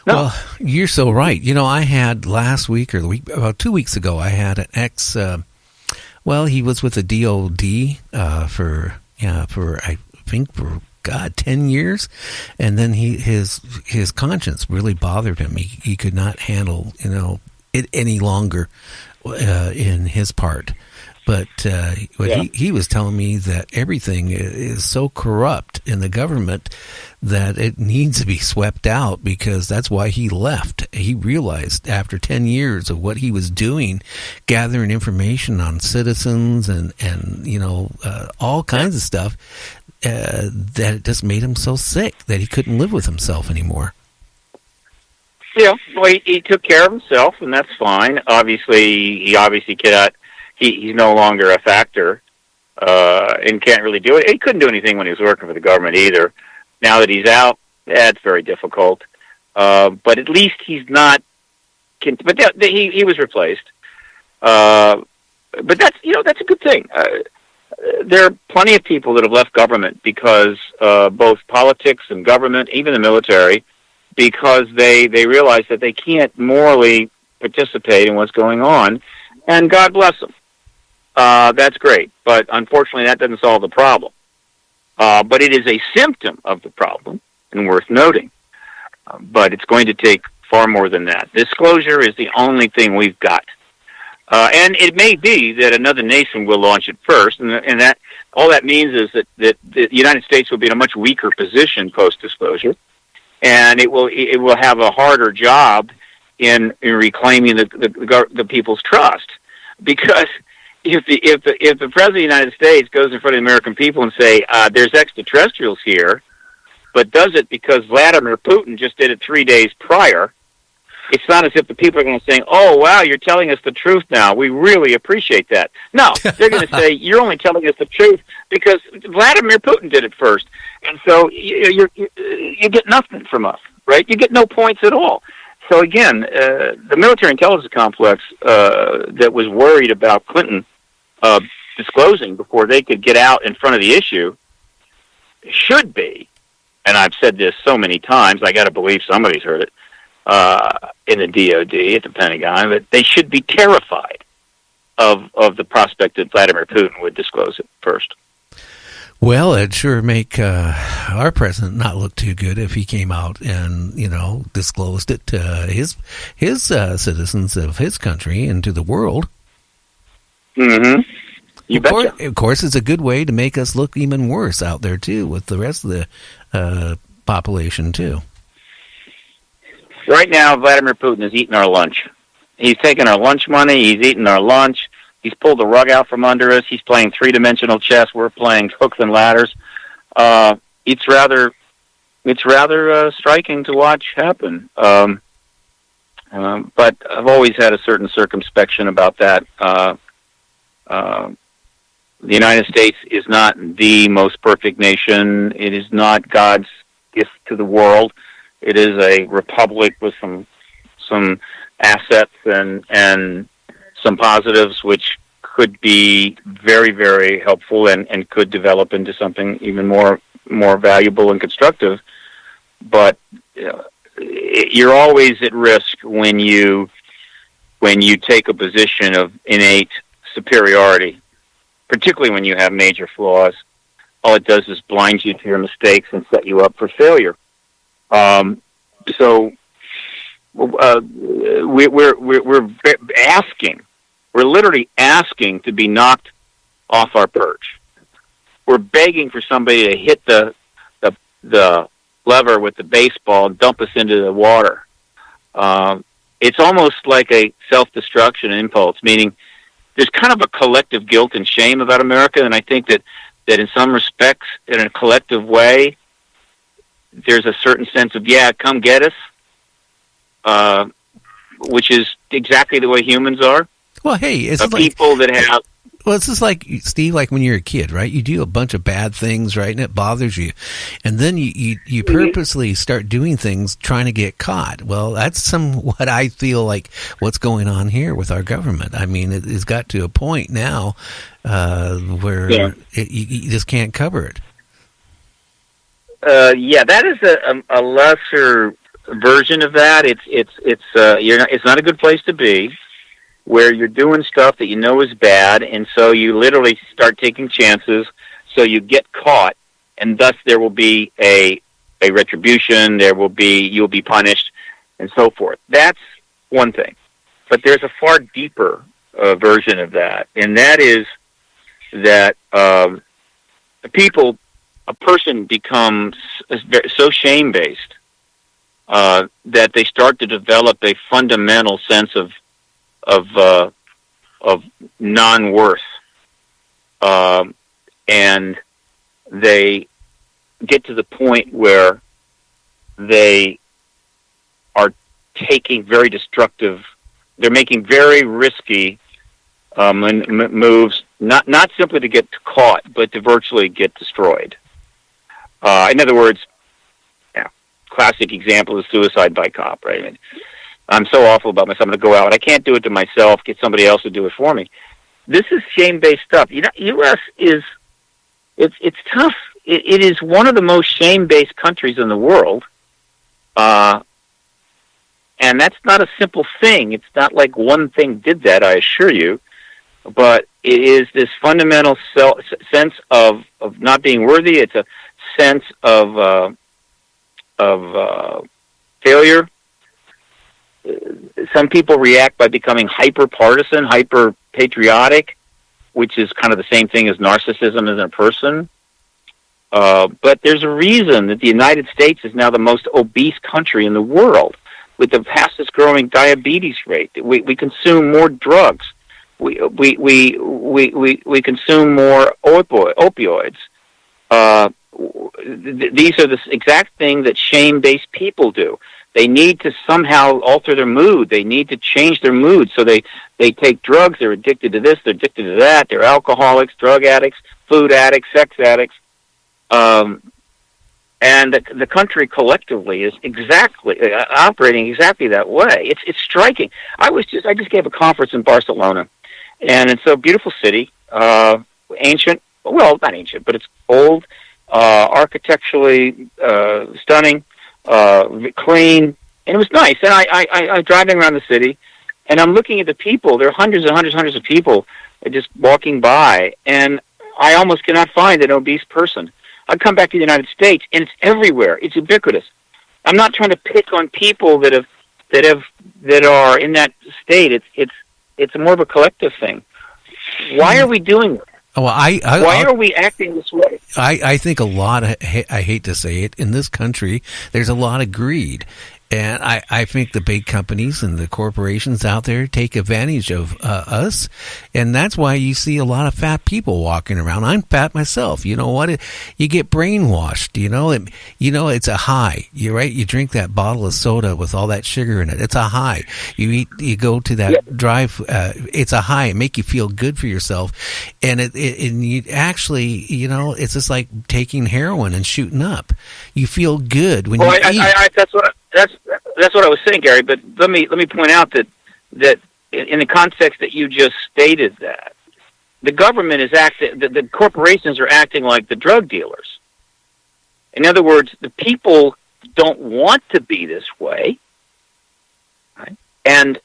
No. Well, you're so right. I had last week or about 2 weeks ago, I had an ex. He was with the DOD for I think for 10 years, and then his conscience really bothered him. He could not handle it any longer in his part. But he was telling me that everything is so corrupt in the government that it needs to be swept out, because that's why he left. He realized after 10 years of what he was doing, gathering information on citizens and all kinds of stuff, that it just made him so sick that he couldn't live with himself anymore. Yeah, well, he took care of himself, and that's fine. He obviously cannot. He's no longer a factor, and can't really do it. He couldn't do anything when he was working for the government either. Now that he's out, it's very difficult. But at least he's not. But he was replaced. But that's a good thing. There are plenty of people that have left government because both politics and government, even the military, because they realize that they can't morally participate in what's going on, and God bless them. That's great, but unfortunately that doesn't solve the problem. But it is a symptom of the problem, and worth noting. But it's going to take far more than that. Disclosure is the only thing we've got. And it may be that another nation will launch it first, and that all that means is that the United States will be in a much weaker position post-disclosure, and it will have a harder job in reclaiming the people's trust, because if the President of the United States goes in front of the American people and say there's extraterrestrials here, but does it because Vladimir Putin just did it 3 days prior, it's not as if the people are going to say, "Oh, wow, you're telling us the truth now. We really appreciate that." No, they're going to say, "You're only telling us the truth because Vladimir Putin did it first, and so you get nothing from us, right? You get no points at all." So again, the military intelligence complex that was worried about Clinton disclosing before they could get out in front of the issue should be, and I've said this so many times, I got to believe somebody's heard it, in the DOD, at the Pentagon, but they should be terrified of the prospect that Vladimir Putin would disclose it first. Well, it'd sure make our president not look too good if he came out and, disclosed it to his citizens of his country and to the world. Mm-hmm. You betcha. Of course, it's a good way to make us look even worse out there, too, with the rest of the population, too. Right now, Vladimir Putin is eating our lunch. He's taking our lunch money. He's eating our lunch. He's pulled the rug out from under us. He's playing three-dimensional chess. We're playing hooks and ladders. It's rather striking to watch happen. But I've always had a certain circumspection about that. The United States is not the most perfect nation. It is not God's gift to the world. It is a republic with some assets and some positives, which could be very, very helpful and could develop into something even more valuable and constructive. But you're always at risk when you take a position of innate superiority, particularly when you have major flaws. All it does is blind you to your mistakes and set you up for failure. So we're asking. We're literally asking to be knocked off our perch. We're begging for somebody to hit the lever with the baseball and dump us into the water. It's almost like a self-destruction impulse, meaning there's kind of a collective guilt and shame about America, and I think that in some respects, in a collective way, there's a certain sense of, come get us, which is exactly the way humans are. Well, hey, it's like people that have. Well, it's just like, Steve, like when you're a kid, right? You do a bunch of bad things, right, and it bothers you, and then you purposely start doing things trying to get caught. Well, that's what I feel like what's going on here with our government. I mean, it's got to a point now where you just can't cover it. That is a lesser version of that. It's not a good place to be, where you're doing stuff that you know is bad, and so you literally start taking chances. So you get caught, and thus there will be a retribution. You'll be punished, and so forth. That's one thing. But there's a far deeper version of that, and that is that a person becomes so shame-based that they start to develop a fundamental sense of non-worth, and they get to the point where they are taking very destructive. They're making very risky moves, not simply to get caught, but to virtually get destroyed. In other words, classic example is suicide by cop, right? I mean, I'm so awful about myself. I'm going to go out. I can't do it to myself. Get somebody else to do it for me. This is shame-based stuff. U.S. it's tough. It is one of the most shame-based countries in the world. And that's not a simple thing. It's not like one thing did that, I assure you. But it is this fundamental sense of not being worthy. It's a sense of failure. Some people react by becoming hyper-partisan, hyper-patriotic, which is kind of the same thing as narcissism as a person. But there's a reason that the United States is now the most obese country in the world, with the fastest growing diabetes rate. We consume more drugs. We consume more opioids. These are the exact thing that shame-based people do. They need to somehow alter their mood. They need to change their mood. So they take drugs. They're addicted to this. They're addicted to that. They're alcoholics, drug addicts, food addicts, sex addicts. And the country collectively is exactly operating exactly that way. It's striking. I just gave a conference in Barcelona, and it's a beautiful city, ancient. Well, not ancient, but it's old, architecturally stunning, clean, and it was nice. And I'm driving around the city, and I'm looking at the people. There are hundreds of people just walking by, and I almost cannot find an obese person. I come back to the United States, and it's everywhere. It's ubiquitous. I'm not trying to pick on people that are in that state. It's more of a collective thing. Why are we doing this? Well, why are we acting this way? I think a lot of, I hate to say it, in this country, there's a lot of greed. And I think the big companies and the corporations out there take advantage of us, and that's why you see a lot of fat people walking around. I'm fat myself. You know what? You get brainwashed. It's a high. You're right. You drink that bottle of soda with all that sugar in it. It's a high. You go to that drive. It's a high. It make you feel good for yourself, and and you actually, it's just like taking heroin and shooting up. You feel good when you eat. That's what I was saying, Gary. But let me point out that in the context that you just stated, that the government is acting, the corporations are acting like the drug dealers. In other words, the people don't want to be this way, right? And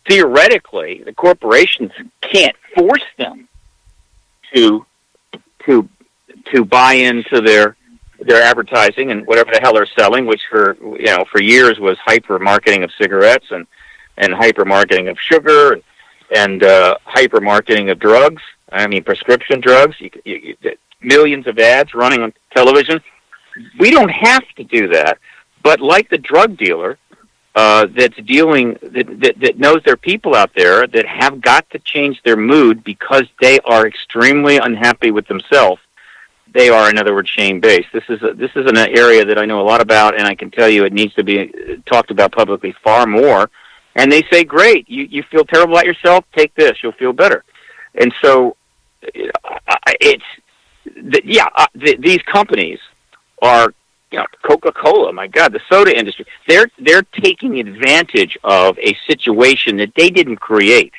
theoretically, the corporations can't force them to buy into their advertising and whatever the hell they're selling, which for years was hyper marketing of cigarettes and hyper marketing of sugar and hyper marketing of drugs. I mean, prescription drugs. You millions of ads running on television. We don't have to do that, but like the drug dealer that's dealing that knows there are people out there that have got to change their mood because they are extremely unhappy with themselves. They are, in other words, shame-based. This is an area that I know a lot about, and I can tell you it needs to be talked about publicly far more. And they say, great, you feel terrible about yourself? Take this, you'll feel better. And so these companies are, Coca-Cola, my God, the soda industry, they're taking advantage of a situation that they didn't create.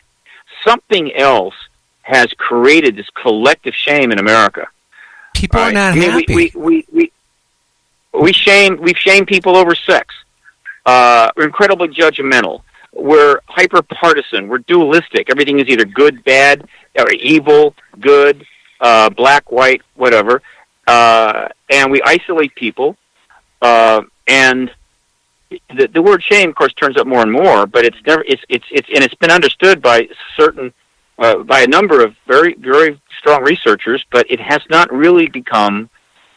Something else has created this collective shame in America. People are not happy. We've shamed people over sex. We're incredibly judgmental. We're hyper partisan. We're dualistic. Everything is either good, bad, or evil, good, black, white, whatever. And we isolate people. And the word shame, of course, turns up more and more. But it's been understood by by a number of very, very strong researchers. But it has not really become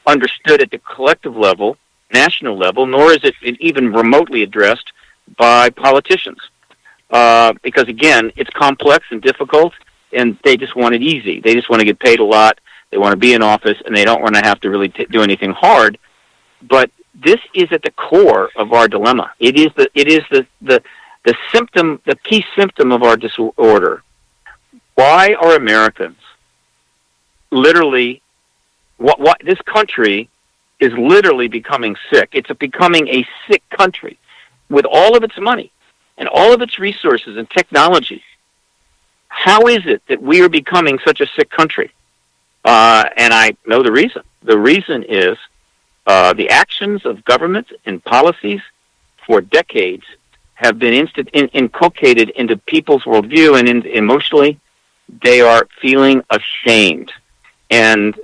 understood at the collective level, national level, nor is it even remotely addressed by politicians. Because, again, it's complex and difficult, and they just want it easy. They just want to get paid a lot. They want to be in office, and they don't want to have to really do anything hard. But this is at the core of our dilemma. It is the symptom, the key symptom of our disorder. Why are Americans literally... What this country is literally becoming sick. It's becoming a sick country with all of its money and all of its resources and technology. How is it that we are becoming such a sick country? And I know the reason. The reason is the actions of government and policies for decades have been inculcated into people's worldview, and emotionally they are feeling ashamed. And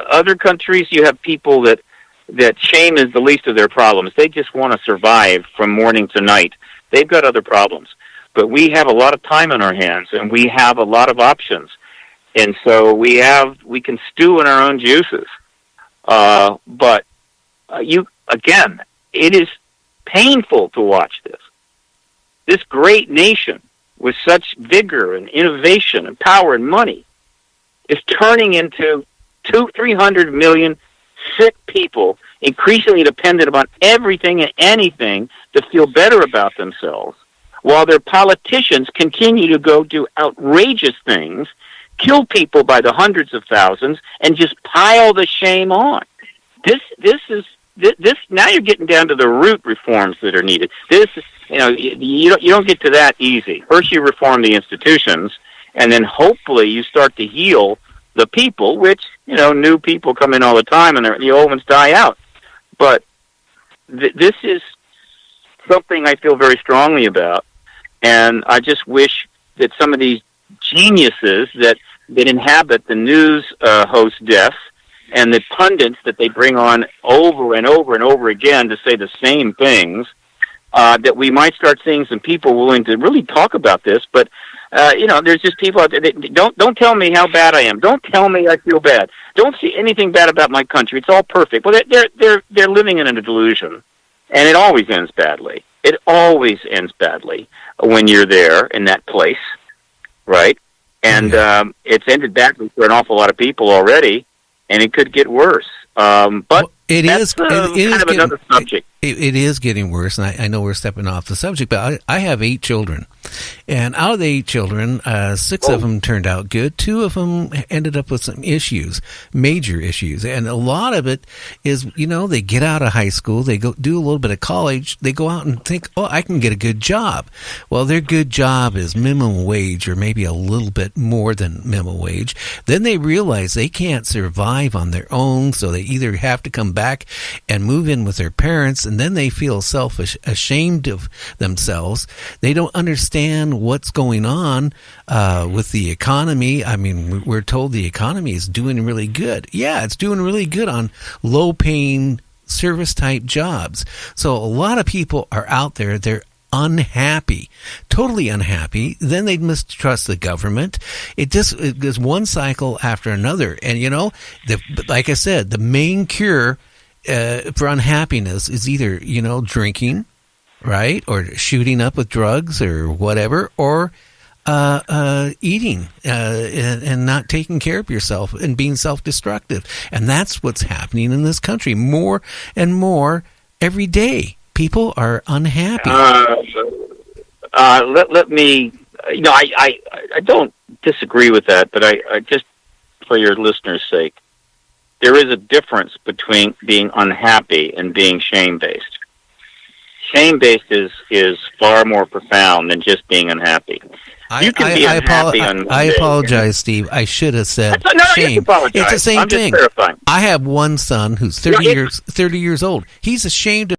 other countries, you have people that shame is the least of their problems. They just want to survive from morning to night. They've got other problems. But we have a lot of time on our hands, and we have a lot of options. And so we can stew in our own juices. But again, it is painful to watch this. This great nation with such vigor and innovation and power and money is turning into 200-300 million sick people, increasingly dependent upon everything and anything to feel better about themselves, while their politicians continue to go do outrageous things, kill people by the hundreds of thousands, and just pile the shame on. This now you're getting down to the root reforms that are needed. You don't get to that easy. First, you reform the institutions, and then hopefully you start to heal the people, which, new people come in all the time, and the old ones die out. But this is something I feel very strongly about, and I just wish that some of these geniuses that inhabit the news host desks and the pundits that they bring on over and over and over again to say the same things, that we might start seeing some people willing to really talk about this. But there's just people out there that don't tell me how bad I am. Don't tell me I feel bad. Don't see anything bad about my country. It's all perfect. Well, they're living in a delusion, and it always ends badly. It always ends badly when you're there in that place, right? And it's ended badly for an awful lot of people already, and it could get worse. But it is kind of another subject. It is getting worse, and I know we're stepping off the subject, but I have 8 children. And out of the 8 children, 6 of them turned out good. 2 of them ended up with some issues, major issues. And a lot of it is, they get out of high school, they go do a little bit of college, they go out and think, I can get a good job. Well, their good job is minimum wage or maybe a little bit more than minimum wage. Then they realize they can't survive on their own, so they either have to come back and move in with their parents, and then they feel ashamed of themselves. They don't understand what's going on with the economy. I mean, we're told the economy is doing really good. Yeah, it's doing really good on low-paying service-type jobs. So a lot of people are out there, they're unhappy, totally unhappy. Then they mistrust the government. It goes one cycle after another. And, like I said, the main cure for unhappiness is either, drinking, right, or shooting up with drugs or whatever, or eating and not taking care of yourself and being self-destructive. And that's what's happening in this country more and more every day. People are unhappy. Let me, I don't disagree with that, but I just, for your listeners' sake, there is a difference between being unhappy and being shame-based. Shame-based is far more profound than just being unhappy. You can be unhappy on I apologize, Steve. I should have said no, shame. You apologize. It's the same I'm thing. Just verifying. I have one son who's 30 years old. He's ashamed of